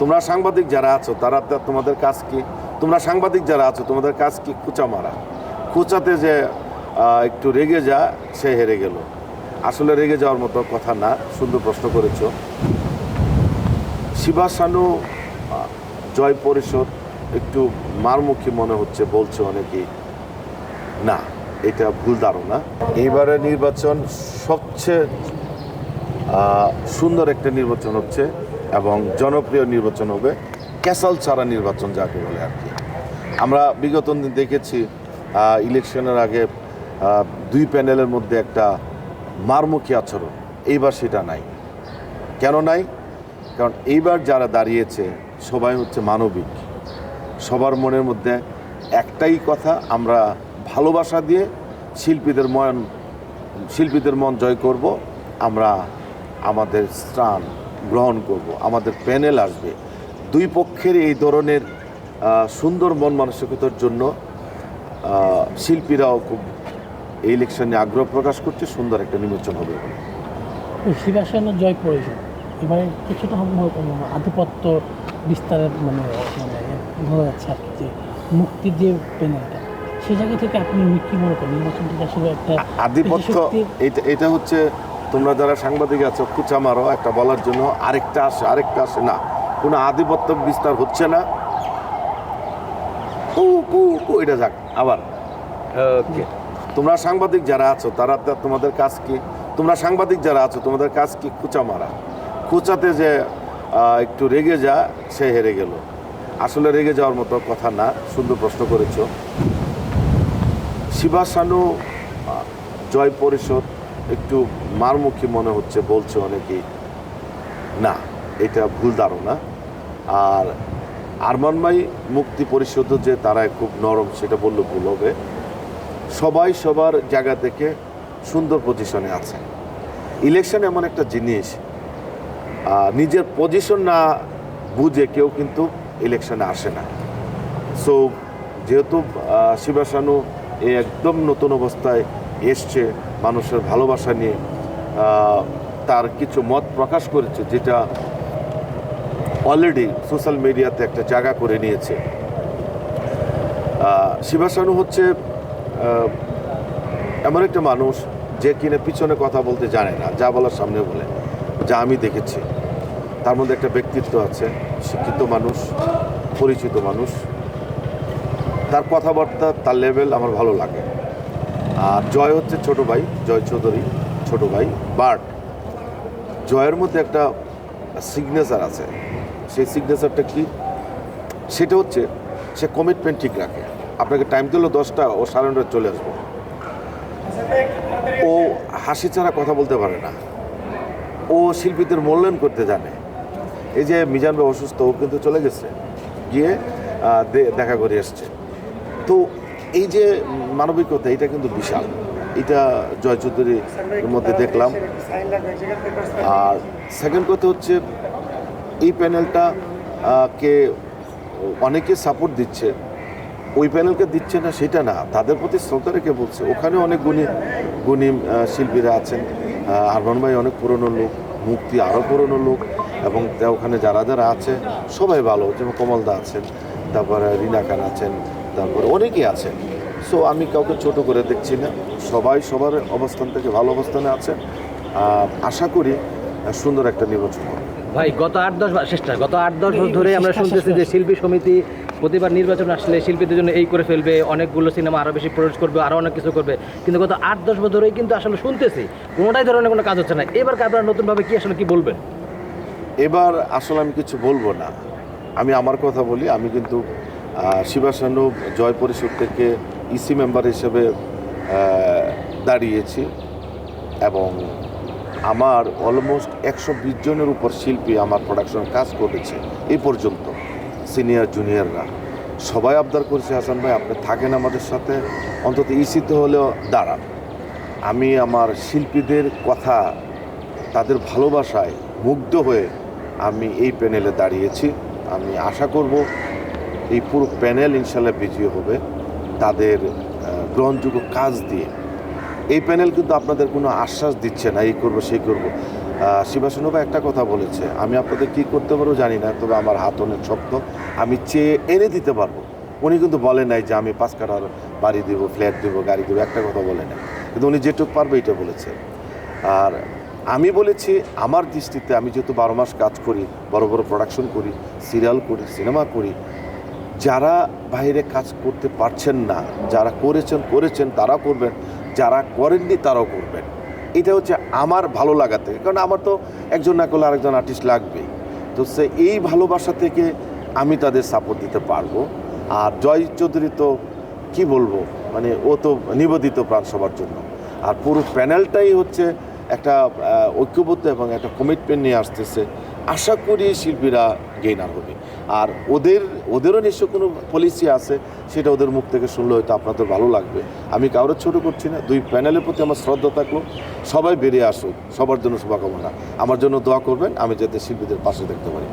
তোমরা সাংবাদিক যারা আছো তারা তোমাদের কাজ কি? তোমরা সাংবাদিক যারা আছো তোমাদের কাজ কি? খোঁচা মারা। খোঁচাতে যে একটু রেগে যা, সে হেরে গেল। আসলে রেগে যাওয়ার মতো কথা না। সুন্দর প্রশ্ন করেছো। শিবা সানু জয় পরিষদ একটু মারমুখী মনে হচ্ছে বলছে অনেকেই। না, এটা ভুল ধারণা। এইবারে নির্বাচন সবচেয়ে সুন্দর একটা নির্বাচন হচ্ছে এবং জনপ্রিয় নির্বাচন হবে, ক্যাসাল ছাড়া নির্বাচন যাকে বলে আর কি। আমরা বিগত দিন দেখেছি ইলেকশনের আগে দুই প্যানেলের মধ্যে একটা মারমুখী আচরণ। এইবার সেটা নাই। কেন নাই? কারণ এইবার যারা দাঁড়িয়েছে সবাই হচ্ছে মানবিক। সবার মনের মধ্যে একটাই কথা, আমরা ভালোবাসা দিয়ে শিল্পীদের মন জয় করব, আমরা আমাদের স্থান গ্রহণ করব, আমাদের প্যানেল আসবে। দুই পক্ষের এই ধরনের সুন্দর মন মানসিকতার জন্য শিল্পীরাও খুব এই ইলেকশনে আগ্রহ প্রকাশ করছে। সুন্দর একটা নির্বাচন হবে। শিবা সানু জয় পরিষদ এবারে কিছুটা আধিপত্য বিস্তারের বোঝা যাচ্ছে আর কি, যে মুক্তির যে প্যানেলটা, সেই জায়গা থেকে আপনি কি মনে করেন নির্বাচনটা আসলে একটা আধিপত্য? এটা হচ্ছে তোমরা যারা সাংবাদিক আছো, কুচা মারো একটা বলার জন্য, আরেকটা আসে না। কোনো আধিপত্য বিস্তার হচ্ছে না। এটা যাক আবার। তোমরা সাংবাদিক যারা আছো তারা তোমাদের কাজ কি? তোমরা সাংবাদিক যারা আছো তোমাদের কাজ কি? কুচা মারা। কুচাতে যে একটু রেগে যা, সে হেরে গেল। আসলে রেগে যাওয়ার মতো কথা না। সুন্দর প্রশ্ন করেছো। শিবা সানু জয় পরিষদ একটু মারমুখী মনে হচ্ছে বলছে অনেকেই। না, এটা ভুল ধারণা। আর আরমান ভাই মুক্তি পরিষদ যে তারা খুব নরম, সেটা বললে ভুল হবে। সবাই সবার জায়গা থেকে সুন্দর পজিশনে আছে। ইলেকশন এমন একটা জিনিস, নিজের পজিশন না বুঝে কেউ কিন্তু ইলেকশনে আসে না। সো যেহেতু শিবা সানু একদম নতুন অবস্থায় এসছে, মানুষের ভালোবাসা নিয়ে তার কিছু মত প্রকাশ করেছে, যেটা অলরেডি সোশ্যাল মিডিয়াতে একটা জায়গা করে নিয়েছে। শিবা সানু হচ্ছে এমন একটা মানুষ যে কিনা পিছনে কথা বলতে জানে না, যা বলার সামনে বলে। যা আমি দেখেছি, তার মধ্যে একটা ব্যক্তিত্ব আছে, শিক্ষিত মানুষ, পরিচিত মানুষ। তার কথাবার্তা, তার লেভেল আমার ভালো লাগে। আর জয় হচ্ছে ছোট ভাই, জয় চৌধুরী ছোট ভাই। বাট জয়ের মধ্যে একটা সিগনেচার আছে। সেই সিগনেচারটা কি? সেটা হচ্ছে সে কমিটমেন্ট ঠিক রাখে। আপনাকে টাইম দিল 10টা, ও 9:30 চলে আসবে। ও হাসি ছাড়া কথা বলতে পারে না। ও শিল্পীদের মূল্যায়ন করতে জানে। এই যে মিজান ভাই অসুস্থ, ও কিন্তু চলে গেছে, গিয়ে দেখা করে এসছে। তো এই যে মানবিকতা, এটা কিন্তু বিশাল। এটা জয় চৌধুরীর মধ্যে দেখলাম। আর সেকেন্ড কথা হচ্ছে, এই প্যানেলটা কে অনেকে সাপোর্ট দিচ্ছে, ওই প্যানেলকে দিচ্ছে না সেটা না, তাদের প্রতি শ্রদ্ধা রেখে বলছে। ওখানে অনেক গুণী শিল্পীরা আছেন। আরমান ভাই অনেক পুরনো লোক, মুক্তি আরও পুরনো লোক, এবং ওখানে যারা যারা আছে সবাই ভালো। যেমন কমলদা আছেন, তারপরে রিনা খান আছেন, তারপরে অনেকেই আছেন। সো আমি কাউকে ছোট করে দেখছি না। সবাই সবার অবস্থান থেকে ভালো অবস্থানে আছে। আশা করি সুন্দর একটা নির্বাচন হবে। ভাই, গত 8-10 বছর ধরে আমরা শুনতেছি যে শিল্পী সমিতি প্রতিবার নির্বাচন আসলে শিল্পীদের জন্য এই করে ফেলবে, অনেকগুলো সিনেমা আরও বেশি প্রডিউস করবে, আরও অনেক কিছু করবে। কিন্তু গত 8-10 বছর ধরেই কিন্তু আসলে শুনতেছি কোনোটাই ধরনের কোনো কাজ হচ্ছে না। এবার আপনারা নতুনভাবে কি বলবেন? এবার আসলে আমি কিছু বলবো না। আমি আমার কথা বলি। আমি কিন্তু শিবা সানু জয় পরিষদ থেকে ইসি মেম্বার হিসেবে দাঁড়িয়েছি, এবং আমার অলমোস্ট 120 জনের উপর শিল্পী আমার প্রোডাকশন কাজ করেছে এই পর্যন্ত। সিনিয়র জুনিয়ররা সবাই আবদার করেছে, হাসান ভাই আপনি থাকেন আমাদের সাথে, অন্তত ইসিতে হলেও দাঁড়ান। আমি আমার শিল্পীদের কথা, তাদের ভালোবাসায় মুগ্ধ হয়ে আমি এই প্যানেলে দাঁড়িয়েছি। আমি আশা করব এই পুরো প্যানেল ইনশাল্লাহ বিজয়ী হবে তাদের গ্রহণযোগ্য কাজ দিয়ে। এই প্যানেল কিন্তু আপনাদের কোনো আশ্বাস দিচ্ছে না এই করব সেই করব। শিবাসনুবা একটা কথা বলেছে, আমি আপনাদের কি করতে পারবো জানি না, তবে আমার হাত অনেক শক্ত, আমি চেয়ে এনে দিতে পারবো। উনি কিন্তু বলে নাই যে আমি 5 কাঠার বাড়ি দেবো, ফ্ল্যাট দেবো, গাড়ি দেবো, একটা কথা বলে নাই, কিন্তু উনি যেটুকু পারবে এটা বলেছে। আর আমি বলেছি আমার দৃষ্টিতে, আমি যেহেতু 12 মাস কাজ করি, বড় বড় প্রোডাকশন করি, সিরিয়াল করি, সিনেমা করি, যারা বাইরে কাজ করতে পারছেন না, যারা করেছেন তারা করবেন, যারা করেননি তারাও করবেন। এটা হচ্ছে আমার ভালো লাগা থেকে, কারণ আমার তো একজন না করলে আরেকজন আর্টিস্ট লাগবেই। তো সে এই ভালোবাসা থেকে আমি তাদের সাপোর্ট দিতে পারবো। আর জয় চৌধুরী তো কি বলবো, মানে ও তো নিবেদিত প্রাণ সবার জন্য। আর পুরো প্যানেলটাই হচ্ছে একটা ঐক্যবদ্ধ এবং একটা কমিটমেন্ট নিয়ে আসতেছে। আশা করি শিল্পীরা গেইনার হবে। আর ওদেরও নিশ্চয় কোনো পলিসি আছে, সেটা ওদের মুখ থেকে শুনলে হয়তো আপনাদের ভালো লাগবে। আমি কারোর ছোট করছি না, দুই প্যানেলের প্রতি আমার শ্রদ্ধা থাকলো। সবাই বেরিয়ে আসুক, সবার জন্য শুভকামনা। আমার জন্য দোয়া করবেন, আমি যাতে শিল্পীদের পাশে দেখতে পারি।